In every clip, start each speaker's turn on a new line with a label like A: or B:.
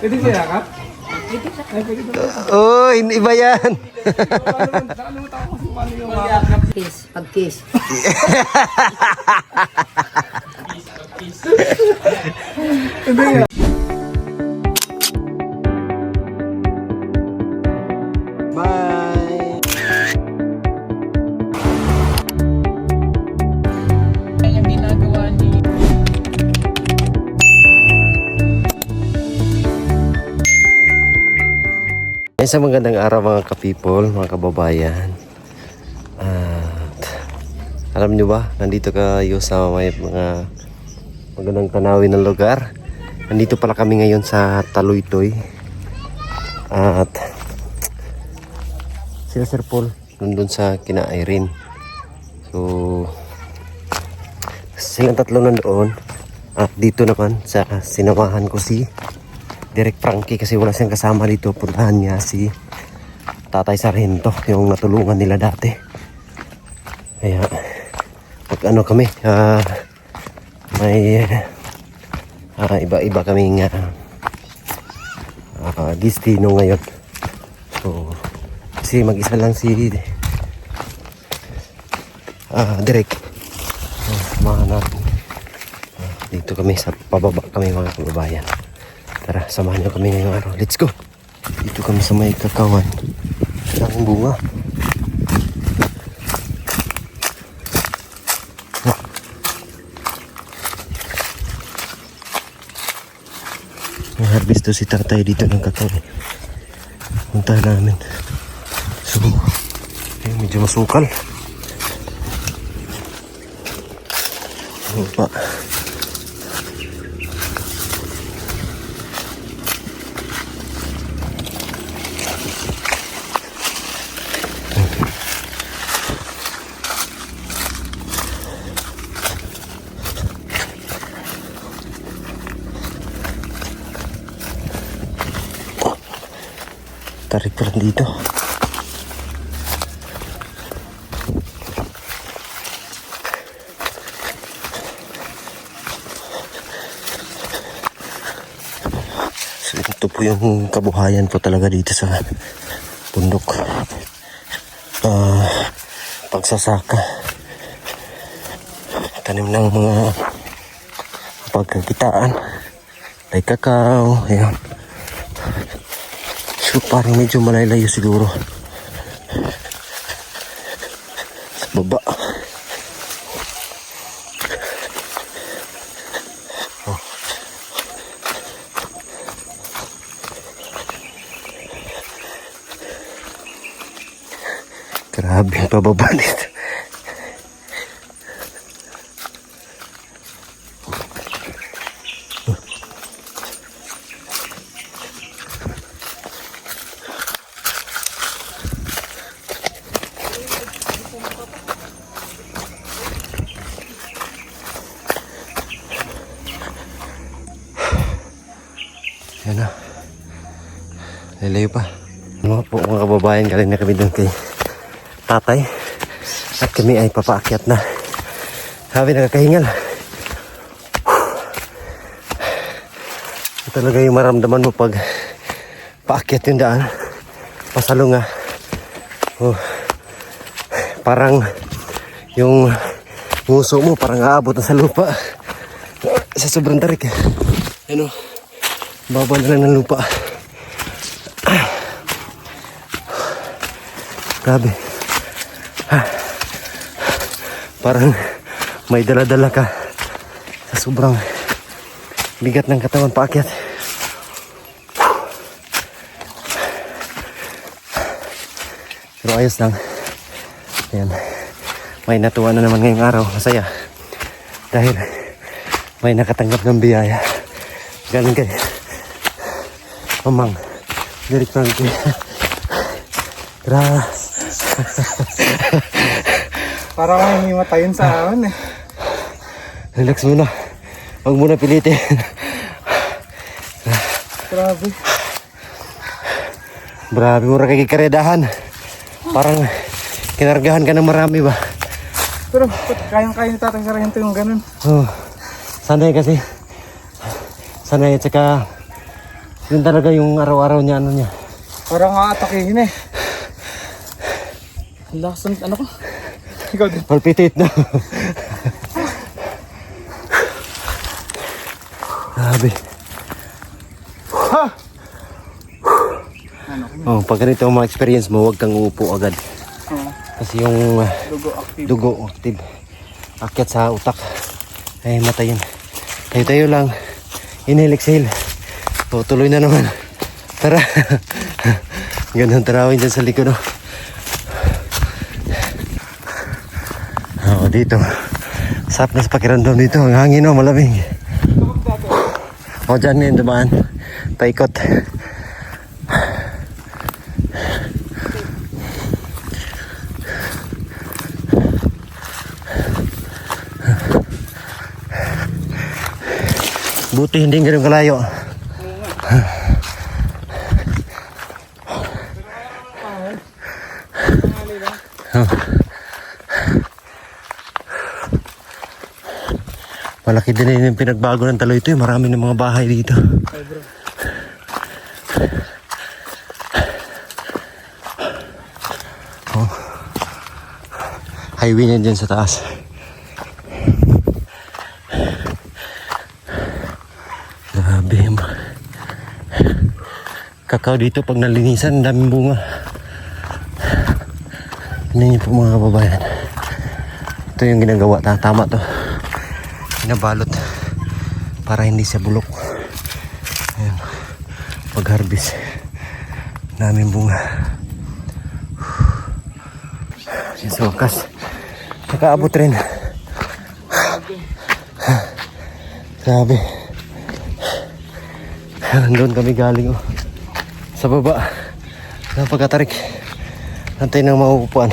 A: Pwede ba yakap? Ay, pwede ba?
B: Oh, iba yan.
A: Nakalimutan ko kung paano yung yakap.
C: Kiss, pag-kiss.
B: Bye.
A: Yung ginagawa ni...
B: Isang magandang araw mga ka-people, mga kababayan. At alam nyo ba, nandito kayo sa may mga magandang tanawin ng lugar. Nandito pala kami ngayon sa Taluytoy. At sila Sir Paul nandun sa kina Irene. So silang tatlo nandoon. At dito naman sa sinamahan ko si Direk Frankie kasi wala siyang kasama dito. Puntahan niya si Tatay Sargento, yung natulungan nila dati. Kaya pag ano kami, may iba-iba kaming destino ngayon. So kasi mag-isa lang si Direk. Samahan natin. Dito kami sa pababa kami mga kababayan. Tara, samahan niyo kami ngayong araw. Let's go! Dito kami sa may kakawan. Ang bunga. May harvest to si tatay dito ng kakawan. Punta namin. So, medyo masukal. Opa. Tarik pa lang dito. So ito po yung kabuhayan po talaga dito sa bundok. Pagsasaka, tanim ng mga pagkakitaan, may kakao, ayan. So parang medyo malalayo siguro sa baba. Oh. Grabe yung pababa nito. Yan na. Lalayo pa. Mga po mga kababayan, galing na kami doon kay tatay. At kami ay papaakyat na. Sabi nakakahingal. Ito talaga yung maramdaman mo pag paakyat yung daan. Pasalunga. Oh. Parang yung nguso mo parang aabot na sa lupa. Sa sobrang tarik. Ano? Baba na lang ng lupa. Grabe. Parang may dala-dala ka sa sobrang bigat ng katawan paakyat. Pero ayos lang. Ayan. May natuwa na naman ngayong araw. Masaya. Dahil may nakatanggap ng biyaya. Galing kayo. Mamang, Direk Frankie. Grabe.
A: Parang may matayin sa akin eh.
B: Relax muna. Huwag muna pilitin.
A: Grabe.
B: Grabe mo rin kikikaredahan. Parang kinargahan ka ng marami ba?
A: Pero kayang-kaya ni Tatay Sargento yung ganun.
B: Oh, sanay kasi. Sanay at saka Yun talaga yung araw-araw niya, ano niya.
A: Parang aatakihin eh. Ang lakas ng ano ko. Ikaw din.
B: Palpitate na. Grabe.
A: Ha!
B: Oh, pag ganito ang mga experience mo, huwag kang uupo agad.
A: Oo.
B: Kasi yung
A: Dugo active.
B: dugo active. Akyat sa utak. Ay, matayin. Tayo-tayo lang. Inhale, exhale. So, tuloy na naman. Tara. Gandang tarawin dyan sa likod. Oh. Oh, dito. Sarap na sa pakiramdam dito. Ang hangin, oh, malamig. O, dyan ngayon dumaan. Paikot. Buti hindi ganun kalayo. Malaki din yung pinagbago ng Taloytoy. Marami ng mga bahay dito.
A: Ay bro.
B: Oh. Highway niyan dyan sa taas. Grabe. Kakao dito pag nalinisan, ang daming bunga. Ano niyo po mga kababayan. Ito yung ginagawa. Tama to. Pinabalot para hindi siya bulok. Ayan. Pag-harvest namin bunga. Sa wakas nakaabot rin. Sabi nandun kami galing oh. Sa baba ng pagkatarik natin ng mauupuan.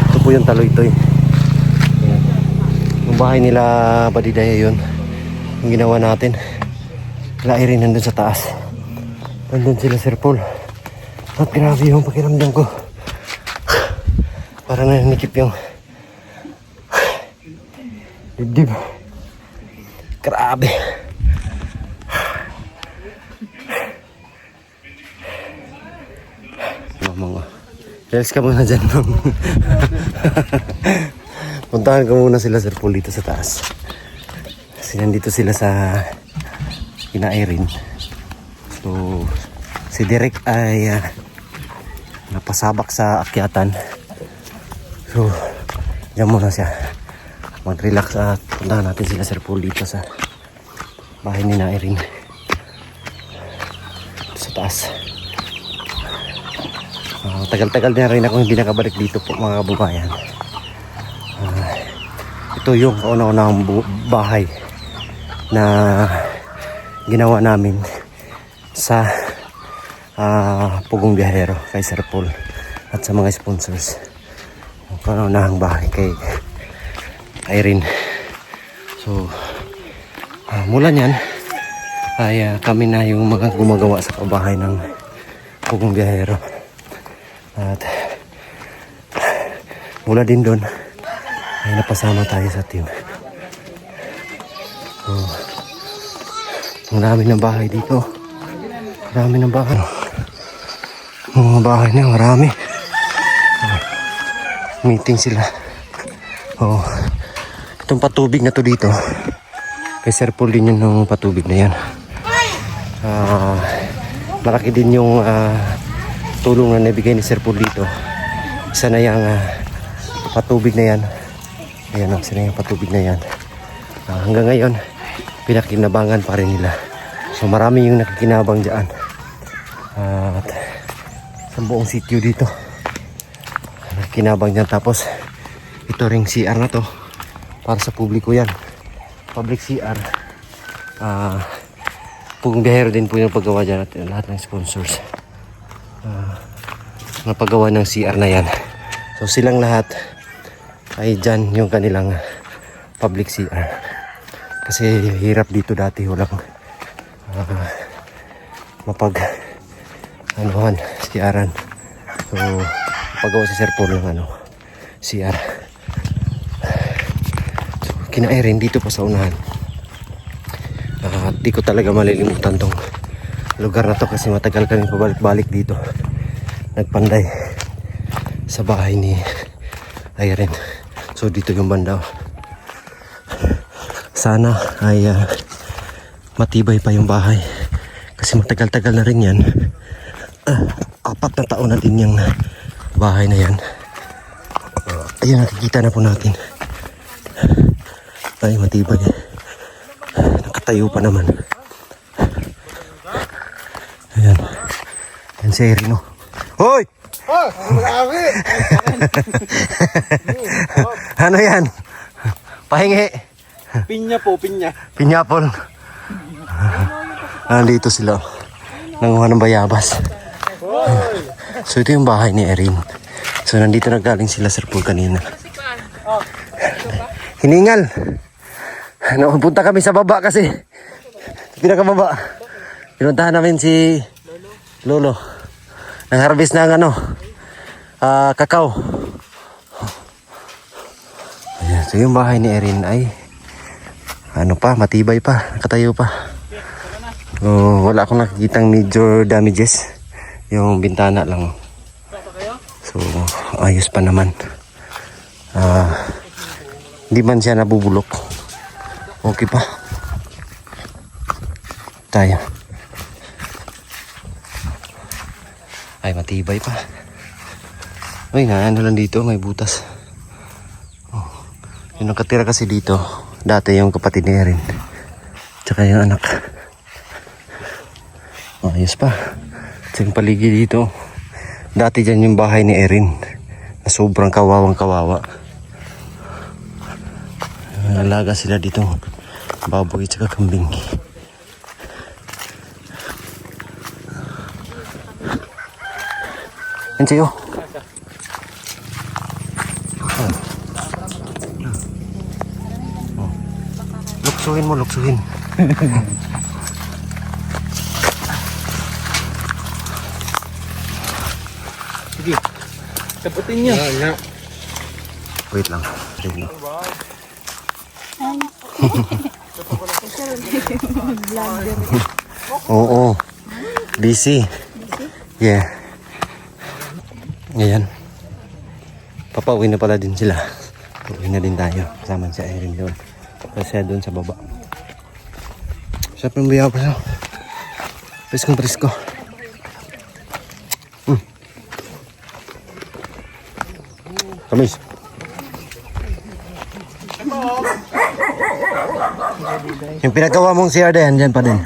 B: Ito po yung Taloytoy. Yung bahay nila Badidaya yun. Yung ginawa natin. Lahi rin nandun sa taas. Nandun sila Sir Paul. At grabe yung pakiramdam ko. Parang nananikip yung dibdib. Grabe. Mamang relax ka muna dyan, Mang. Puntahan ko muna sila Sir Paul dito sa taas. Kasi nandito sila sa Kinairin. So si Derek ay napasabak sa akyatan. So diyan muna siya mag-relax at puntahan natin sila Sir Paul dito sa bahay ni Nairin sa taas. Tagal-tagal na rin ako hindi nakabalik dito po mga kababayan. Ito yung kauna-unahang bahay na ginawa namin sa Pugong Biyahero kay Sir Paul at sa mga sponsors. Yung kauna-unahang bahay kay Irene. So mula nyan ay kami na yung mga gumagawa sa pabahay ng Pugong Biyahero. At mula din doon ay napasama tayo sa team. So ang dami ng bahay dito. Marami ng bahay. Mga bahay na marami. Meeting sila. Oh. Itong patubig na to dito. Kay Sir Paul din yung patubig na yan. Malaki din yung tulong na nabigay ni Sir Paul dito. Isa na yung patubig na yan. Ayan, isa na yung patubig na yan. Hanggang ngayon, pinakinabangan pa rin nila. So marami yung nakikinabang dyan. At sa buong sitio dito. Nakikinabang dyan. Tapos, ito ring CR na to. Para sa publiko yan. Public CR. Pugong Biyahero din po yung paggawa dyan at lahat ng sponsors. Napagawa ng CR na yan. So silang lahat ay dyan yung kanilang public CR. Kasi hirap dito dati. Walang anuhan, CRan. So pagawa si Sir Paul ng CR. So kina Erin dito pa sa unahan. Di ko talaga malilimutan tong lugar na to kasi matagal kami pabalik-balik dito. Nagpanday sa bahay ni Erin. So dito yung banda. Sana ay matibay pa yung bahay kasi matagal-tagal na rin yan. 4 na taon na din yung bahay na yan. Ayun, nakikita na po natin. Ay, matibay. Nakatayo pa naman. Ayan. Ayan si Erin, oh. Hoy!
A: Oh! Marami!
B: Ano yan? Pahingi.
A: Pinya po, pinya.
B: Pinyapol. Nandito sila. Nanguha ng bayabas. So ito yung bahay ni Erin. So nandito naggaling sila Sir Paul kanina. Hiningal. Punta kami sa baba kasi. Pinakababa. Pinuntahan namin si Lolo. Nang-harvest ng kakao. Ayan, so yung bahay ni Erin ay matibay pa, nakatayo pa. Wala akong nakikitang major damages. Yung bintana lang. So ayos pa naman. Hindi man siya nabubulok. Okay pa. Tayo. Ay, matibay pa. Uy, ano lang dito, may butas. Yung nakatira kasi dito, dati yung kapatid ni Erin. Tsaka yung anak. Ayos pa. At yung paligid dito, dati dyan yung bahay ni Erin. Na sobrang kawawang kawawa. Nalaga sila dito. Baboy tsaka kambing. Yan sa'yo. Luksuhin mo, luksuhin.
A: Sige. Taputin niyo.
B: Wait lang. Oo. Busy. Yeah. Ngayon. Papauwi na pala din sila. Pauwi na din tayo. Kasama si Erin doon. Kasi doon sa baba. Sarap yung buyaw pa siya. Preskong presko. Kamis. Yung pinagawa mong CR yan, dyan pa din.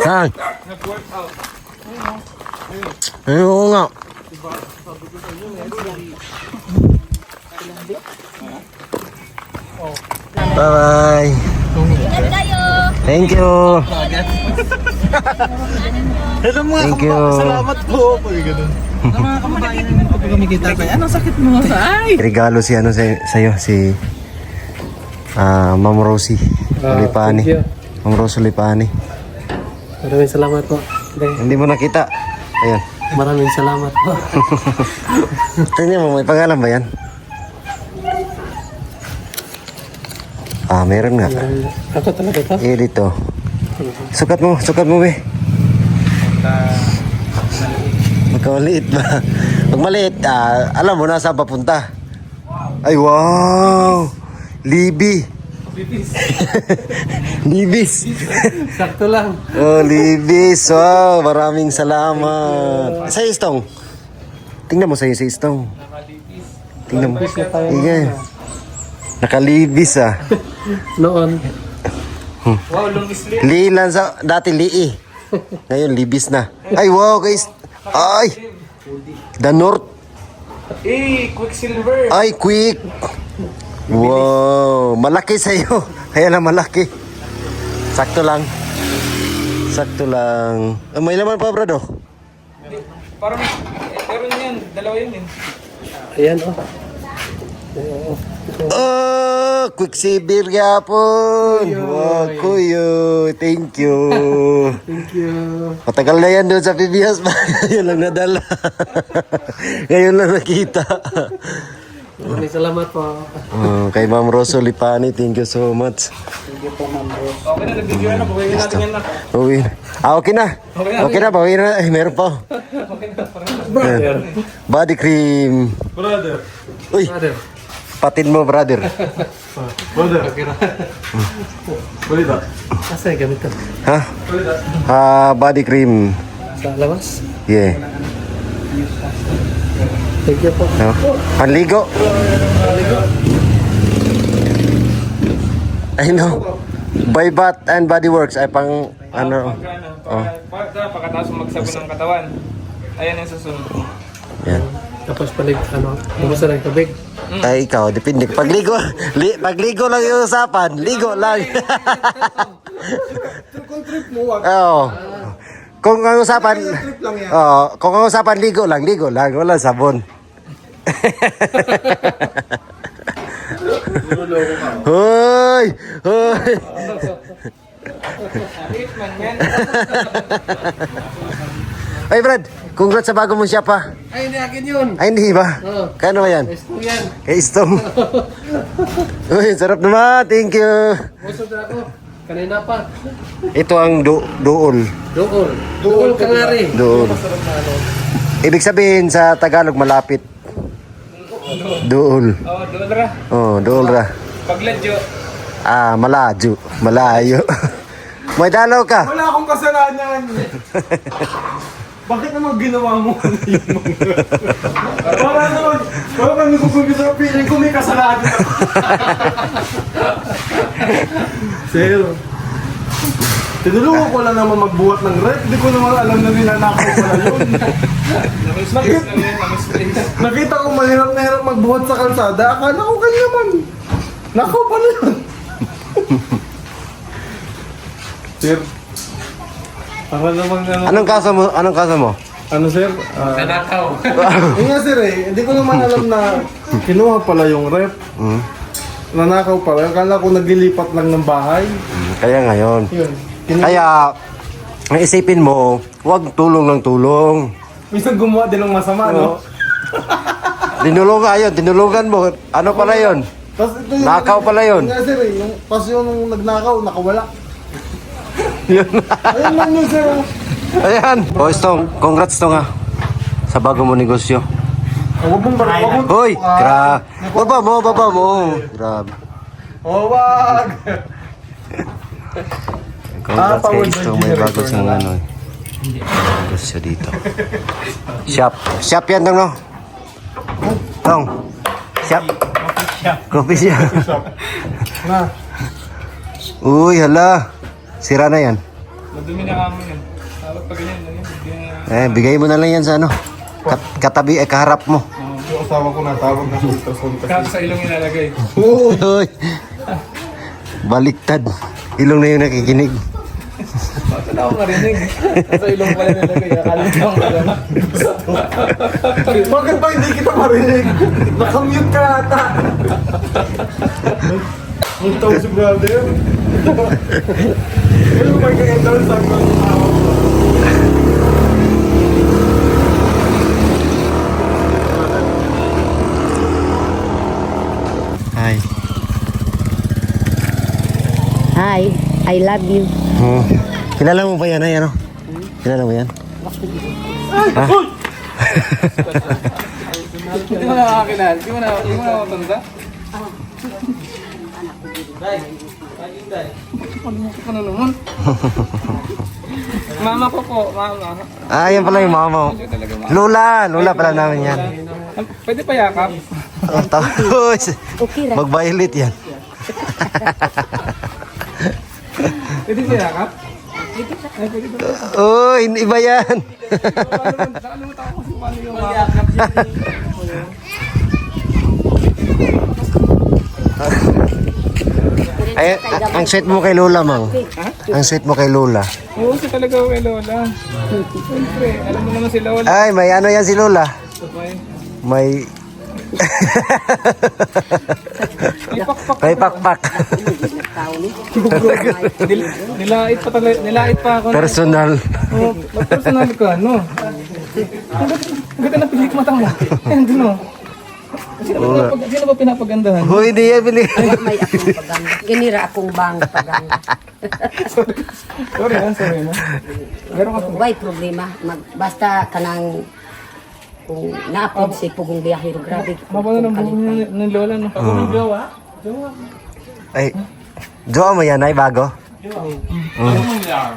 B: Saan? Ayun, oo nga. Bye-bye. Thank you.
A: Hello mga
B: Thank you.
A: Salamat po. Mga kababayan namin po kumikita tayo. Anong sakit mo? Ay!
B: Regalo si sa'yo, si Ma'am Rosie Ulipani. Ma'am Rosie Ulipani.
C: Maraming salamat po.
B: Hindi mo nakita. Ayan.
C: Maraming salamat po.
B: Tingnan mo, may pangalan ba yan? Meron nga.
C: Ako talaga to.
B: Dito. Sukat mo, be. Magkamaliit ba? Pag maliit, alam mo na saan papunta. Ay, wow! Libby. Libis.
C: Sakto lang.
B: Oh, Libis. Wow, maraming salamat. Sa istong. Tingnan mo sa istong. Tingnan mo. Iya. Nakalibis
C: Noon.
A: Wow, longis lit.
B: Lilan sa dati Lii. Ngayon libis na. Ay wow guys. Ay. The North.
A: Quicksilver.
B: Ay quick. Wow, malaki sa iyo. Kaya lang malaki. Sakto lang. May laman pa, brado.
A: Parang, pero yan, dalawa yun.
C: Ayan oh.
B: Oh, Quicksilver yapon. Wow, kuyo. Thank you.
C: Thank you.
B: Matagal na yan doon sa PBS ba? Ngayon lang nadala. Ngayon lang nakita.
C: Maraming salamat po.
B: Kay Ma'am Rosso Lipani, thank you so much.
A: Okay na, nag-video na. Bukayin natin yan na.
B: Uwi. Okay na. Okay na, bawi na. Meron pa. Yan. Body cream.
A: Brother.
B: Uy,
C: Brother.
B: patin mo, brother.
A: Brother. Balita.
C: Asa yung gamit ko?
B: Ha? Body cream.
C: Sa labas?
B: Yeah.
C: Thank you po.
B: No? Panligo. I know. By Bath and Body Works ay pang ano.
A: Pagkatapos magsabon ng katawan. Ayan yung susunod.
B: Yan.
C: Tapos palig, bumusa ng tubig.
B: Ay ikaw, depende. Pagligo, pagligo lang yung usapan. Ligo lang.
A: Kung trip mo, wag.
B: Oo. Kung ang usapan,
A: Trip lang yan.
B: kung ang usapan ligo lang, wala sabon. Hoy! Hoy! Ay Brad, congrats sa bago mong shop ha.
C: Ay, hindi akin yun.
B: Ay hindi ba?
C: Oo.
B: Kano ba yan?
C: Gusto yan.
B: Kay Istong. Uy, sarap naman. Thank you.
C: Gusto na ako. Kanina pa.
B: Ito ang duol.
C: Dool. Dool kangari.
B: Duol. Ibig sabihin sa Tagalog malapit. Duol.
A: Oh, doon ra.
B: Oh, duol ra.
A: Pagladyo.
B: Malayo. Malayo. May dalaw ka.
A: Wala akong kasalanan. Bakit naman ginawa mo yun? Wala naman. Wala kami kukumpit sa piling ko may kasalanan. Sir. Tinulungan ko lang naman magbuhat ng rep. Hindi ko naman alam na ninanakaw pala yun. Nakita ko mahirap na hirap magbuhat sa kalsada. Akala ko kanya man. Nakaw pala yun. Sir. Para naman ano.
B: Anong kaso mo? Anong kaso mo?
A: Ano sir?
C: Nanakaw.
A: Yun nga sir hindi ko naman alam na kinuha pala yung rep. Nanakaw pala. Akala ko naglilipat lang ng bahay.
B: Kaya ngayon.
A: Yun.
B: Kaya, ang isipin mo, huwag tulong ng tulong.
A: Minsan gumawa din ng masama, no?
B: Dinulungan mo. Ano pala yun?
A: Tapos ito yung...
B: Nakaw pala yun.
A: Yun nga sir yung pasyon nung nagnakaw, nakawala.
B: Yun.
A: Ayun lang yun sir.
B: Ayan. O, Stong, congrats to nga. Sa bago mo negosyo.
A: Huwag mong barang.
B: Hoy, baba mo. Grabe.
A: Wag!
B: Congrats kay
A: powered by
B: Stong, may bago
A: generator
B: siyang
A: na
B: ano. Negosyo dito. Shop yan dong, no? Tong. Shop. Coffee shop.
A: Na.
B: Uy, hala. Sira na yan.
A: Madumi na kamo yun. Dapat pa ganyan lang yun.
B: Bigay mo na lang yan sa ano. Katabi, kaharap mo.
A: Yung asawa ko natawag na sultas-sultas. Kasi sa ilong ilalagay.
B: Uy. Baliktad. Ilong na yung nakikinig.
A: Bakit ako marinig? Sa ilong pala nilagay. Akala ko lang. Bakit ba hindi kita marinig? Nakamute ka ata. Ang tawag si brother. Pero may kaganda sa akin ang tawag ko.
B: Hi.
D: Hi, I love you.
B: Oh. Kilala mo ba yan? Ay, ano? Kilala mo yan? Ha?
A: Hindi mo na makakilala. Hindi mo na matanda. Ano naman? Mama ko po, mama.
B: Yan pala yung mama mo. Lola pala namin yan.
A: Pwede pa yakap?
B: Tapos,
D: Okay ra.
B: mag-violet yan.
A: Pwede pa yakap?
B: Uy, iba yan.
A: Nakalimutan ko kung paano yung yakap.
B: Ay, ang sweet mo kay Lola, Mang. Ang sweet mo kay Lola.
A: Oo, siya talaga ako kay Lola. Siyempre, alam mo naman si Lola.
B: Ay, may ano yan si Lola.
A: May
B: May May pakpak.
D: Tao ni.
E: Nilait pa talaga, nilait pa ako.
B: Personal.
E: Oh, personal ka, no? Ang ganda ng pilik matang mo. Ayan, din mo. Sino ba pinapagandahan?
B: Hoy, di yan bili.
D: May akong paganda. Ginira akong bang paganda.
E: Sorry na. Meron ka
D: May problema. Basta kanang kung naapod si Pugong Biyahero, grabe.
E: mapano ng buhay ng lola, no? Ako ng jowa.
B: Ay, jowa mo yan ay bago?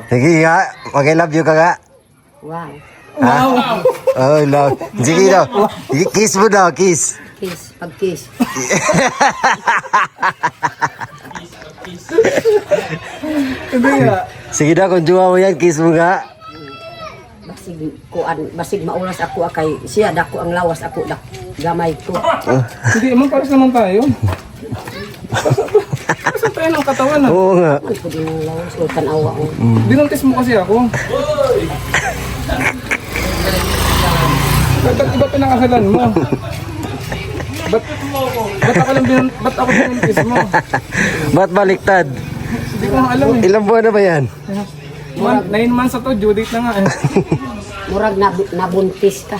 B: Sige nga, mag-I love you ka nga.
D: Wow.
B: Ha? Oh, love. Sige daw. Kiss mo daw, kiss.
D: Kiss. Pag-kiss.
E: Hindi nga.
B: Sige daw, kung jowa mo yan, kiss mo nga.
D: Basig maulas ako kay siya dako ang lawas ako gamay ko.
E: Hindi, man pares naman tayo. Pares tayo ng katawan, ha?
B: Oo nga.
D: Ano po din ang lawas o tanawa ko.
E: Binuntis mo kasi ako. Ba't iba pinakasalan mo? Ba't ako binuntis mo?
B: Ba't baliktad?
E: Hindi ko nga alam eh.
B: Ilang buwan na ba yan?
E: 9 months na to, due date na nga eh.
D: Murag nabuntis ka.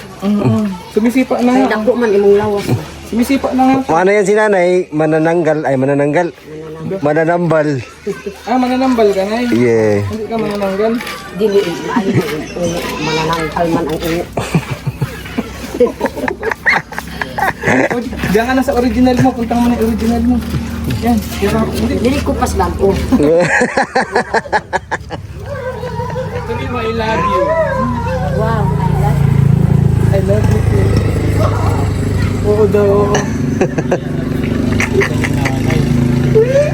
E: Sumisipa na
D: Ay
E: nga.
D: dako man imong lawas.
E: Sumisipa na nga.
B: Ano yan si nanay? Manananggal. Mananambal.
E: Ah, mananambal ka na eh.
B: Yeah.
E: Hindi ka manananggal.
D: Dili maayo mananangkal man ang inyo.
E: O, diyan ka na sa original mo. Puntang mo na yung original mo. Yan. Hindi.
D: Dili ko pas lampo.
E: Sabi mo, I love you.
D: Wow,
E: I love you too. Oo daw.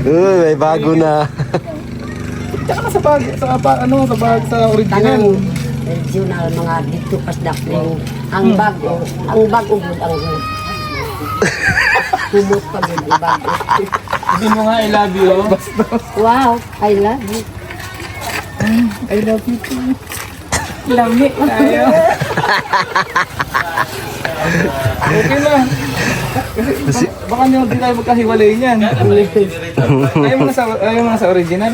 B: Uy, may bago na.
E: Tsaka sa bag, sa original.
D: tanang original mga dito pas dakling ang bago gud ang humot pa gud ang bago.
E: Sabi mo nga, I love you.
D: Wow, I love you.
E: I love you too. Lami tayo. Okay na. Kasi baka nyo di tayo magkahiwalay niyan. Ayaw mo na sa original?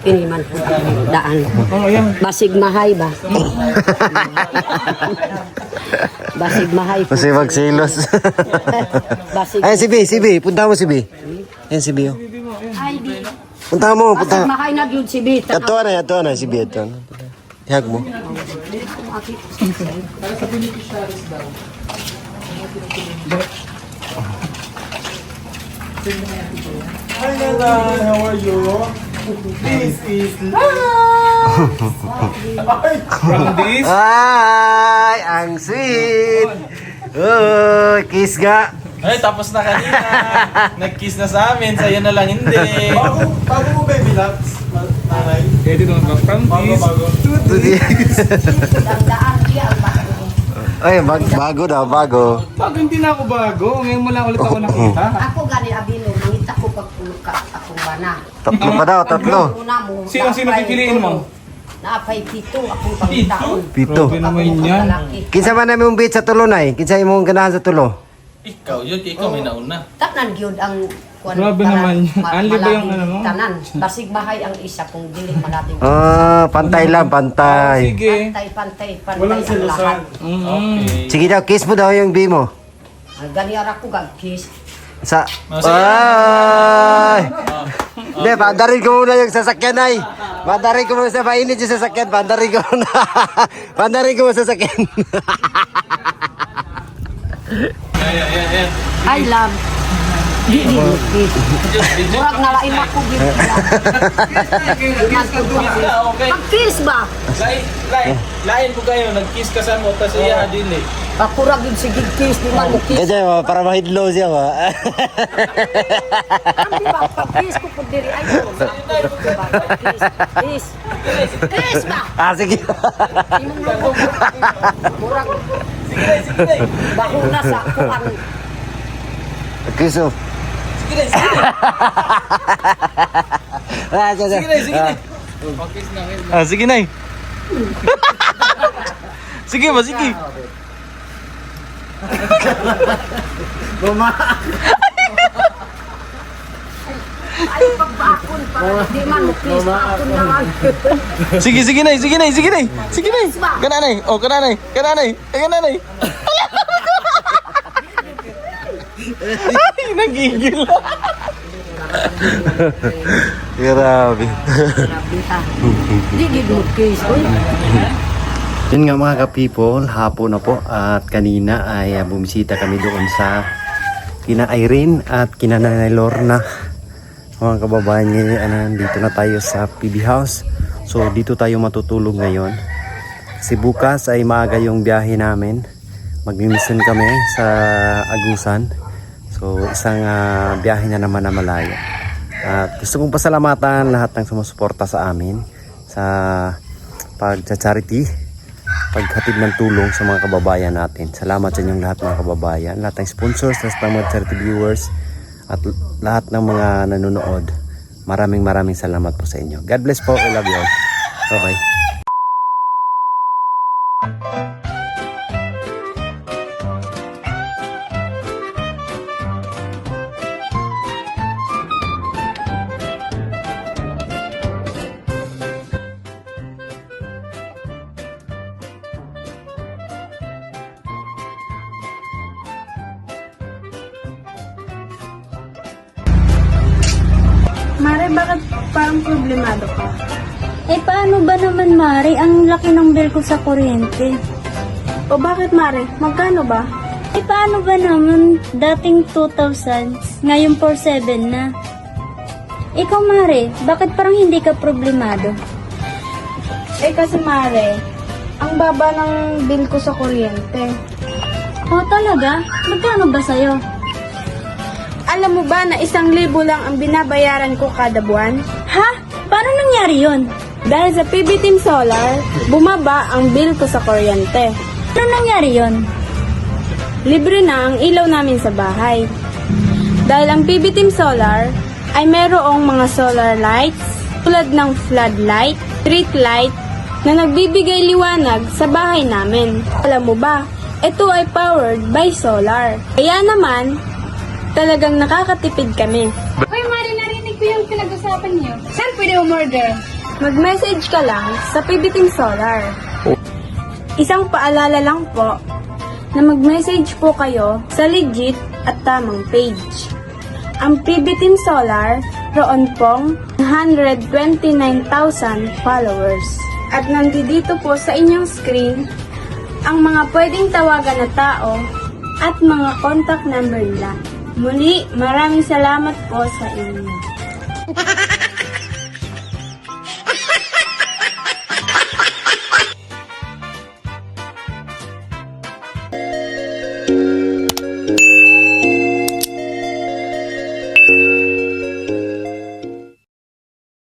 D: Kini man po ang daan.
E: Oo, yan.
D: Basig mahay ba? Basig mahay po.
B: Kasi magsilos.
D: Basig.
B: Ay, si B. Punta mo si B. Yan si B. Oh.
D: Ay, di.
B: Punta mo.
D: Basig mahay na gyud si Bita.
B: Ato na si B. Ato na. Ihag mo.
A: Hi Nanay, how are you? This is
B: Ay, ang sweet. Oh, kiss nga.
F: Ay, tapos na kanina. Nag-kiss na sa amin, sa'yo na lang hindi.
A: bago mo baby loves, Nanay.
E: Pwede doon from this.
D: Ang daan iya ang bago.
B: Ay, bago daw, bago.
E: Bago hindi na ako bago. Ngayon mo lang ulit ako nakita.
D: Ako gani abino mangita ko pag ka akong bana.
B: Tatlo pa daw, tatlo.
D: Una mo.
E: Sino pipiliin mo?
D: Naapay pito akong pangitaon.
B: Pito.
E: Grabe naman yan.
D: Lalaki.
B: Kinsa man namin mong beat sa tulo na Kinsa imong ganahan sa tulo?
F: Ikaw, yun, ikaw may nauna.
D: Tanan gyud ang kuwan.
E: Grabe naman yan. Anli ba yung ano mo?
D: Tanan. Basig bahay ang isa kung dili malabing.
B: Ah, pantay lang, pantay.
E: Sige.
D: Pantay
A: Walang
D: ang lahat.
A: silusan.
F: Okay.
B: Sige daw, kiss mo daw yung B mo.
D: Ganiyara ko gag kiss.
B: Sa...
F: Sige.
B: Ay! Hindi, pandarin ko muna yung sasakyan ay. Pandarin ko muna sa mainit yung sasakyan. Pandarin ko muna. Pandarin ko muna sa sasakyan.
F: Yan.
D: I love. Di kiss. Murag nalain ako gid.
F: Okay.
D: Pag-kiss ba?
F: Lain po kayo, nag-kiss ka sa mo, tapos iya dili.
D: Ako ra gyud sige kiss di man mo kiss.
B: Kasi para mahidlo siya ba?
D: Di ba pag-kiss ko pud diri ay ko. Kiss. Kiss ba?
B: Ah, sige.
D: Murag. Baho na sa kuan.
B: Kiss oh.
F: Sige na. Ah, sige na. Sige ba, sige.
D: Ay, pagpakon para di man mo please pakon naman.
F: Sige, sige nay, sige nay, sige nay. Sige nay. Kana nay. Oh, kana nay. Kana nay. Kana nay. Ay, nagigil.
B: Grabe.
D: Grabe ha. Di gid mo please. Uy.
B: Yun nga mga ka-people, hapon na po at kanina ay bumisita kami doon sa kina Irene at kina Nanay Lorna. Mga kababayan ngayon, dito na tayo sa PB House. So dito tayo matutulog ngayon. Kasi bukas ay maaga yung biyahe namin. Magmimisan kami sa Agusan. So isang biyahe na naman na malayo. At gusto kong pasalamatan lahat ng sumusuporta sa amin sa pag-charity, paghatid ng tulong sa mga kababayan natin. Salamat sa inyong lahat mga kababayan, lahat ng sponsors, lahat ng mga charity viewers, at lahat ng mga nanonood. Maraming salamat po sa inyo. God bless po. I love you all. Okay.
G: Mare, bakit parang problemado ka?
H: Eh paano ba naman Mari? Ang laki ng bill ko sa kuryente.
G: O bakit Mare? Magkano ba?
H: Eh paano ba naman dating 2,000, ngayon 4,700 na? Ikaw Mari, bakit parang hindi ka problemado?
G: Eh kasi Mare, ang baba ng bill ko sa kuryente.
H: Oh talaga? Magkano ba sa'yo?
G: Alam mo ba na 1,000 lang ang binabayaran ko kada buwan?
H: Ha? Paano nangyari yun?
G: Dahil sa PB Team Solar, bumaba ang bill ko sa kuryente.
H: Paano nangyari yun?
G: Libre na ang ilaw namin sa bahay. Dahil ang PB Team Solar ay mayroong mga solar lights tulad ng floodlight, street light na nagbibigay liwanag sa bahay namin. Alam mo ba, ito ay powered by solar. Kaya naman, talagang nakakatipid kami.
H: Hoy Mari, narinig ko yung pinag-usapan niyo. Saan pwede umorder?
G: Mag-message ka lang sa PB Team Solar. Isang paalala lang po na mag-message po kayo sa legit at tamang page. Ang PB Team Solar, roon pong 129,000 followers. At nandito po sa inyong screen ang mga pwedeng tawagan na tao at mga contact number nila. Muli, maraming salamat po sa inyo.